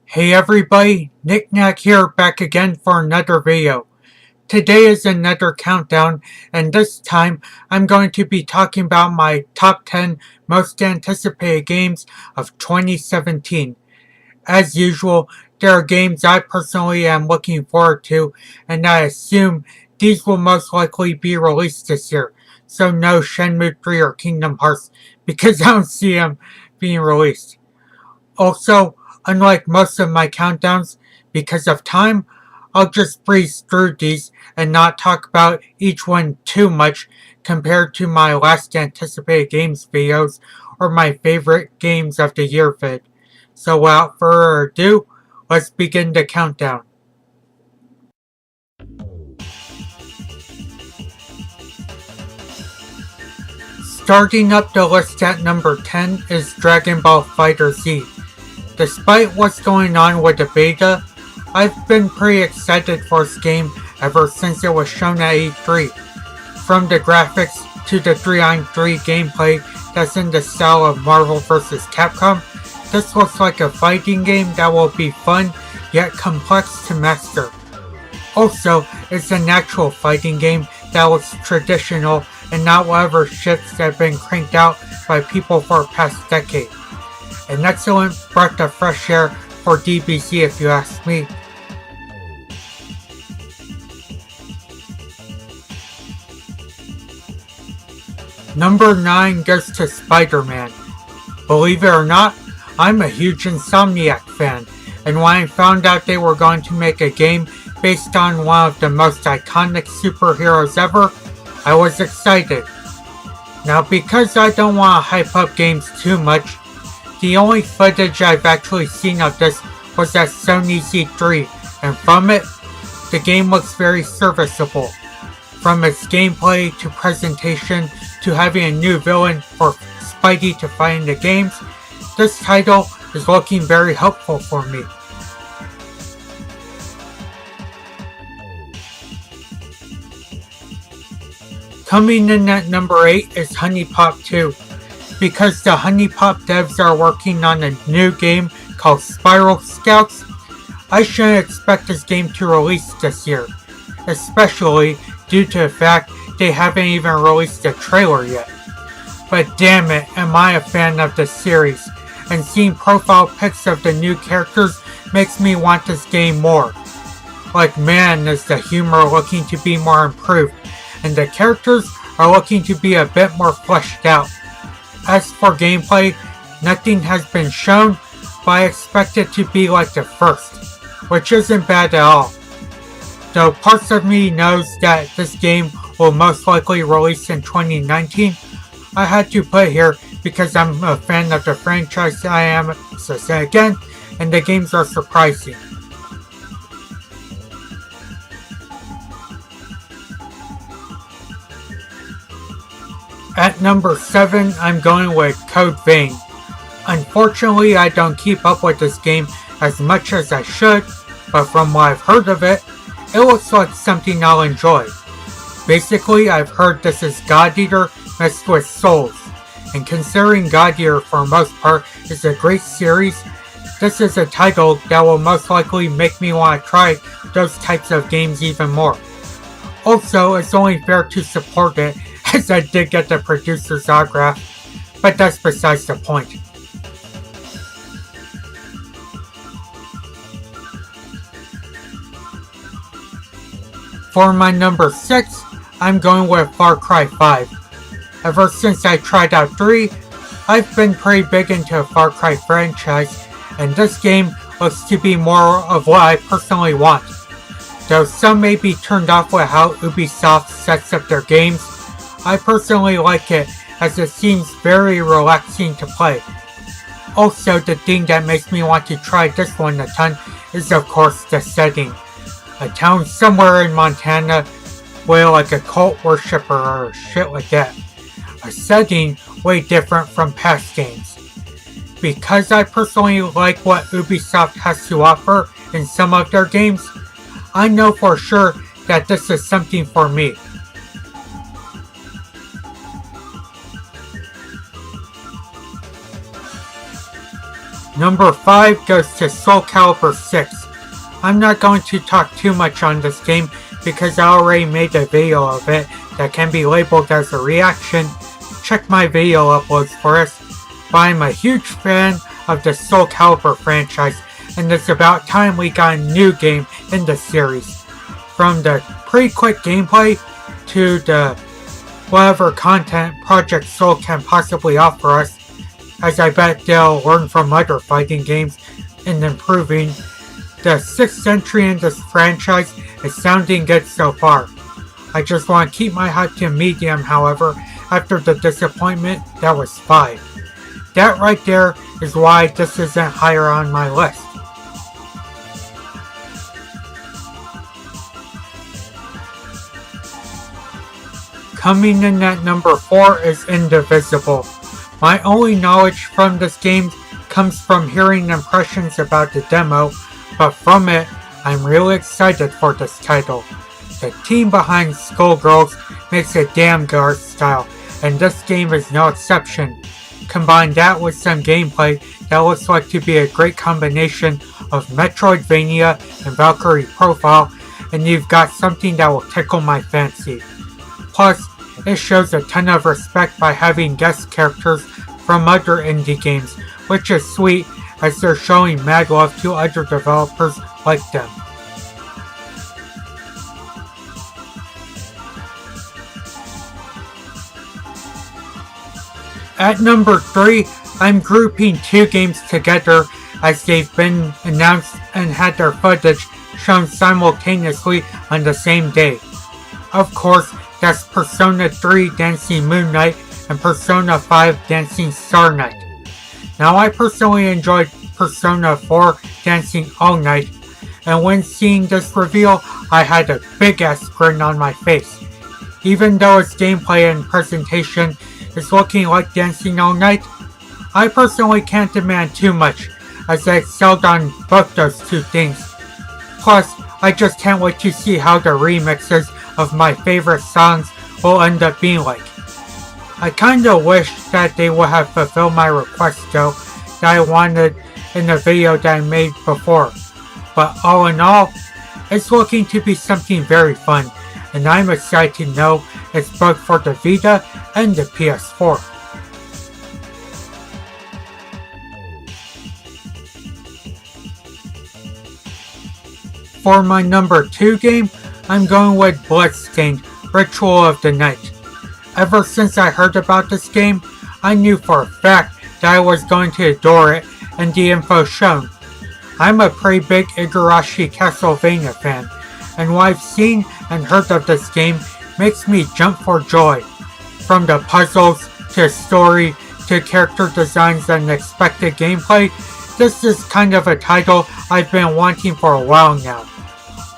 Hey everybody, Nick Knack here back again for another video. Today is another countdown, and this time I'm going to be talking about my top 10 most anticipated games of 2017. As usual, there are games I personally am looking forward to, and I assume these will most likely be released this year. So no Shenmue 3 or Kingdom Hearts, because I don't see them being released. Also, unlike most of my countdowns, because of time, I'll just breeze through these and not talk about each one too much compared to my last anticipated games videos or my favorite games of the year vid. So without further ado, let's begin the countdown. Starting up the list at number 10 is Dragon Ball FighterZ. Despite what's going on with the beta, I've been pretty excited for this game ever since it was shown at E3. From the graphics to the 3-on-3 gameplay that's in the style of Marvel vs. Capcom, this looks like a fighting game that will be fun yet complex to master. Also, it's an actual fighting game that looks traditional and not whatever shits that have been cranked out by people for the past decade. An excellent breath of fresh air for DBZ if you ask me. Number 9 goes to SpiderMan. Believe it or not, I'm a huge Insomniac fan, and when I found out they were going to make a game based on one of the most iconic superheroes ever, I was excited. Now, because I don't want to hype up games too much, the only footage I've actually seen of this was at Sony's E3, and from it, the game looks very serviceable. From its gameplay to presentation to having a new villain for Spidey to fight in the games, this title is looking very helpful for me. Coming in at number 8 is Honey Pop 2. Because the Honey Pop devs are working on a new game called Spiral Scouts, I shouldn't expect this game to release this year, especially due to the fact they haven't even released a trailer yet. But damn it, am I a fan of this series, and seeing profile pics of the new characters makes me want this game more. Like, man, is the humor looking to be more improved, and the characters are looking to be a bit more fleshed out. As for gameplay, nothing has been shown, but I expect it to be like the first, which isn't bad at all. Though parts of me knows that this game will most likely release in 2019, I had to put it here because I'm a fan of the franchise I am, so say again, and the games are surprising. At number 7, I'm going with Code Vein. Unfortunately, I don't keep up with this game as much as I should, but from what I've heard of it, it looks like something I'll enjoy. Basically, I've heard this is God Eater mixed with Souls, and considering God Eater for the most part is a great series, this is a title that will most likely make me want to try those types of games even more. Also, it's only fair to support it, as I did get the producer's autograph, but that's besides the point. For my number 6, I'm going with Far Cry 5. Ever since I tried out 3, I've been pretty big into the Far Cry franchise, and this game looks to be more of what I personally want. Though some may be turned off with how Ubisoft sets up their games, I personally like it as it seems very relaxing to play. Also, the thing that makes me want to try this one a ton is of course the setting. A town somewhere in Montana with like a cult worshipper or shit like that. A setting way different from past games. Because I personally like what Ubisoft has to offer in some of their games, I know for sure that this is something for me. Number 5 goes to Soul Calibur 6. I'm not going to talk too much on this game because I already made a video of it that can be labeled as a reaction. Check my video uploads for this. But I'm a huge fan of the Soul Calibur franchise, and it's about time we got a new game in the series. From the pretty quick gameplay to the whatever content Project Soul can possibly offer us, as I bet they'll learn from other fighting games in improving. The 6th entry in this franchise is sounding good so far. I just want to keep my hype to medium, however, after the disappointment that was 5. That right there is why this isn't higher on my list. Coming in at number 4 is Indivisible. My only knowledge from this game comes from hearing impressions about the demo, but from it, I'm really excited for this title. The team behind Skullgirls makes a damn good art style, and this game is no exception. Combine that with some gameplay that looks like to be a great combination of Metroidvania and Valkyrie Profile, and you've got something that will tickle my fancy. Plus, it shows a ton of respect by having guest characters from other indie games, which is sweet as they're showing mad love to other developers like them. At number 3, I'm grouping 2 games together as they've been announced and had their footage shown simultaneously on the same day. Of course, that's Persona 3 Dancing Moon Knight and Persona 5 Dancing Star Knight. Now I personally enjoyed Persona 4 Dancing All Night, and when seeing this reveal, I had a big ass grin on my face. Even though its gameplay and presentation is looking like Dancing All Night, I personally can't demand too much, as I excelled on both those 2 things. Plus, I just can't wait to see how the remixes of my favorite songs will end up being like. I kinda wish that they would have fulfilled my request though, that I wanted in the video that I made before. But all in all, it's looking to be something very fun, and I'm excited to know it's both for the Vita and the PS4. For my number 2 game, I'm going with Bloodstained, Ritual of the Night. Ever since I heard about this game, I knew for a fact that I was going to adore it and the info shown. I'm a pretty big Igarashi Castlevania fan, and what I've seen and heard of this game makes me jump for joy. From the puzzles, to story, to character designs and expected gameplay, this is kind of a title I've been wanting for a while now.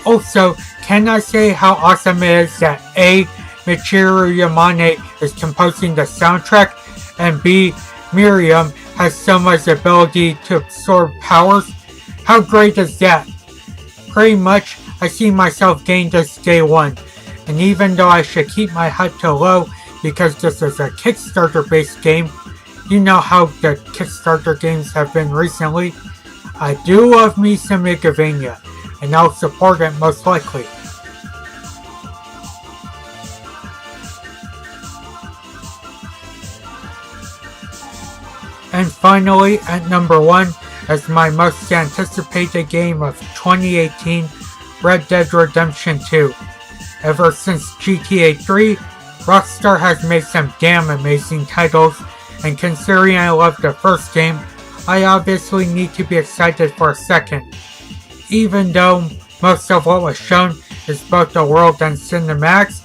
Also, can I say how awesome it is that A. Michiru Yamane is composing the soundtrack, and B. Miriam has so much ability to absorb powers? How great is that? Pretty much, I see myself getting this day one, and even though I should keep my hype to low because this is a Kickstarter based game, you know how the Kickstarter games have been recently, I do love me some Igavania, and I'll support it most likely. And finally, at number 1, as my most anticipated game of 2018, Red Dead Redemption 2. Ever since GTA 3, Rockstar has made some damn amazing titles, and considering I loved the first game, I obviously need to be excited for a second. Even though most of what was shown is both the world and cinematics,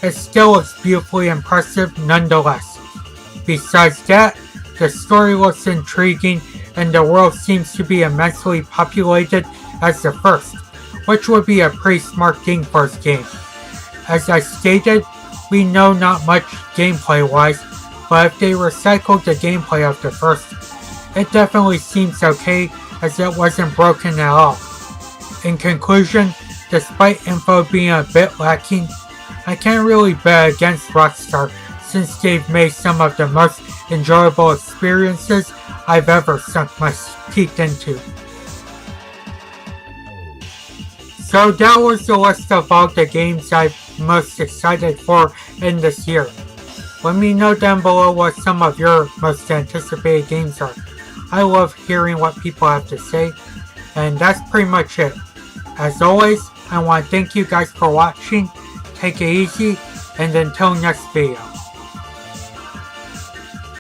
it still looks beautifully impressive nonetheless. Besides that, the story looks intriguing and the world seems to be immensely populated as the first, which would be a pretty smart thing for this game. As I stated, we know not much gameplay wise, but if they recycled the gameplay of the first, it definitely seems okay as it wasn't broken at all. In conclusion, despite info being a bit lacking, I can't really bet against Rockstar since they've made some of the most enjoyable experiences I've ever sunk my teeth into. So that was the list of all the games I'm most excited for in this year. Let me know down below what some of your most anticipated games are. I love hearing what people have to say, and that's pretty much it. As always, I want to thank you guys for watching, take it easy, and until next video.